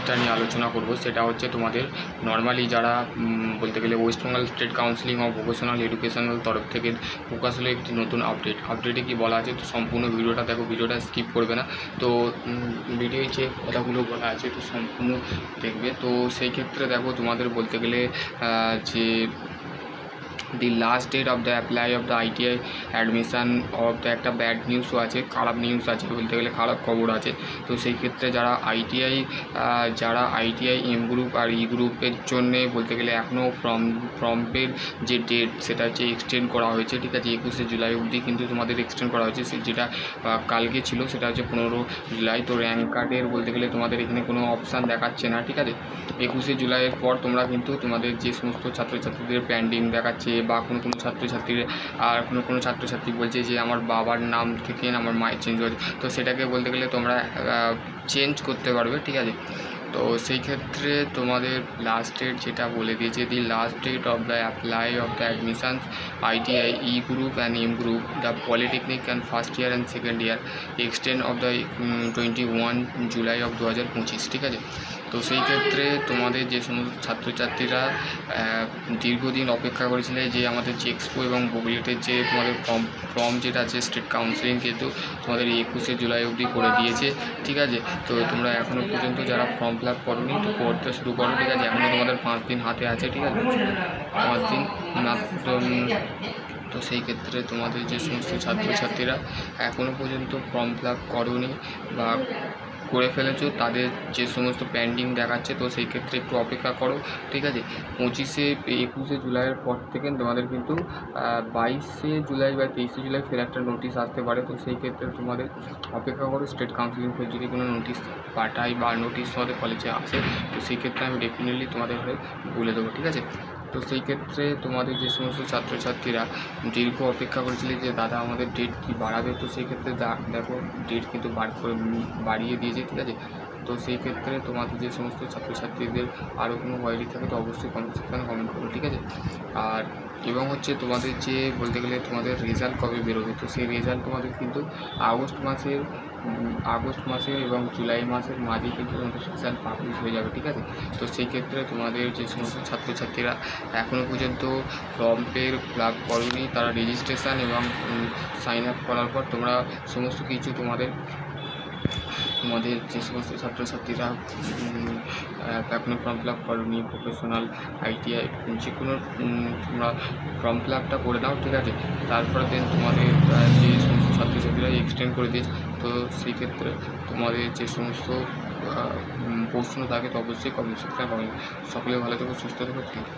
আপডেটটা নিয়ে আলোচনা করব। সেটা হচ্ছে তোমাদের নর্মালি যারা বলতে গেলে West Bengal state counselling of vocational educational তরফ থেকে প্রকাশ হলো একটি নতুন আপডেটে কি বলা আছে, তো সম্পূর্ণ ভিডিওটা দেখো, ভিডিওটা স্কিপ করবে না। তো ভিডিওয় যে কথাগুলো বলা আছে তো সম্পূর্ণ দেখবে। তো সেই ক্ষেত্রে দেখো তোমাদের বলতে গেলে যে the last date of the apply of the ITI admission of the একটা ব্যাড নিউজও আছে, খারাপ নিউজ আছে, বলতে গেলে খারাপ খবর আছে। তো সেই ক্ষেত্রে যারা আইটিআই এম গ্রুপ আর ই গ্রুপের জন্যে বলতে গেলে এখনও ফর্মের যে ডেট সেটা হচ্ছে এক্সটেন্ড করা হয়েছে, ঠিক আছে, 21শে জুলাই অবধি কিন্তু তোমাদের এক্সটেন্ড করা হয়েছে। যেটা কালকে ছিল সেটা হচ্ছে 15 জুলাই। তো র্যাঙ্ক কার্ডের বলতে গেলে তোমাদের এখানে কোনো অপশান দেখাচ্ছে না, ঠিক আছে। 21শে জুলাইয়ের পর তোমরা কিন্তু তোমাদের যে সমস্ত ছাত্রছাত্রীদের পেন্ডিং দেখাচ্ছে বা কোনো ছাত্রছাত্রীর আর কোনো ছাত্রছাত্রী বলছে যে আমার বাবার নাম থেকে আমার মায়ের চেঞ্জ হয়েছে, তো সেটাকে বলতে গেলে তোমরা চেঞ্জ করতে পারবে, ঠিক আছে। তো সেই ক্ষেত্রে তোমাদের লাস্ট ডেট যেটা বলে দিয়েছে, the last date of the apply of the admissions ITI E group and M group the polytechnic and first year and second year extend of the 21 July of 2025, ঠিক আছে। তো সেই ক্ষেত্রে তোমাদের যে সমস্ত ছাত্রছাত্রীরা দীর্ঘদিন অপেক্ষা করেছিলে যে আমাদের যে এক্সপো এবং বুকলেটের যে তোমাদের ফর্ম যেটা আছে স্টেট কাউন্সিলিং, কিন্তু তোমাদের 21শে জুলাই অবধি করে দিয়েছে, ঠিক আছে। তো তোমরা এখনও পর্যন্ত যারা ফর্ম ফিল আপ করোনি তো করতে শুরু করো, ঠিক আছে। এখনও তোমাদের 5 দিন হাতে আছে, ঠিক আছে, 5 দিন মাত্র। তো সেই ক্ষেত্রে তোমাদের যে সমস্ত ছাত্রছাত্রীরা এখনও পর্যন্ত ফর্ম ফিল আপ করোনি বা করে ফেলেছো, তাদের যে সমস্ত পেন্ডিং দেখাচ্ছে, তো সেই ক্ষেত্রে একটু অপেক্ষা করো, ঠিক আছে। 21শে জুলাইয়ের পর থেকে তোমাদের কিন্তু 22শে জুলাই বা 23শে জুলাই ফের একটা নোটিশ আসতে পারে। তো সেই ক্ষেত্রে তোমাদের অপেক্ষা করো। স্টেট কাউন্সিলিং ফের যদি কোনো নোটিশ পাঠায় বা নোটিশ তোমাদের কলেজে আসে, তো সেই ক্ষেত্রে আমি ডেফিনেটলি তোমাদের হয়ে বলে দেবো, ঠিক আছে। তো সেই ক্ষেত্রে তোমাদের যে সমস্ত ছাত্রছাত্রীরা দীর্ঘ অপেক্ষা করেছিলে যে দাদা আমাদের ডেট কি বাড়াবে, তো সেই ক্ষেত্রে দেখো ডেট কিন্তু বাড়িয়ে দিয়েছে, ঠিক আছে। তো সেই ক্ষেত্রে তোমাদের যে সমস্ত ছাত্রছাত্রীদের আরও কোনো কোয়ারি থাকে তো অবশ্যই কমেন্ট সেকশানে কমেন্ট করো, ঠিক আছে। আর এবং হচ্ছে তোমাদের যে বলতে গেলে তোমাদের রেজাল্ট কবে বেরোবে, তো সেই রেজাল্ট তোমাদের কিন্তু আগস্ট মাসের এবং জুলাই মাসের মাঝে কিন্তু তোমাদের রেজাল্ট পাবলিশ হয়ে যাবে, ঠিক আছে। তো সেই ক্ষেত্রে তোমাদের যে সমস্ত ছাত্রছাত্রীরা এখনও পর্যন্ত ফর্ম ফিল আপ করোনি, তারা রেজিস্ট্রেশন এবং সাইন আপ করার পর তোমরা সমস্ত কিছু তোমাদের যে সমস্ত ছাত্রছাত্রীরা এখনও ফর্ম ফিল আপ করোনি, প্রফেশনাল আইটিআই যে কোনো তোমরা ফর্ম ফিল আপটা করে দাও, ঠিক আছে। তারপরে দেন তোমাদের যে সমস্ত ছাত্রছাত্রীরা এক্সটেন্ড করে দিয়েছে, তো সেই ক্ষেত্রে তোমাদের যে সমস্ত প্রশ্ন থাকে তো অবশ্যই কমেন্ট সেকশনে কমেন্ট। সকলে ভালো থেকো, সুস্থ থেকো, থ্যাংক ইউ।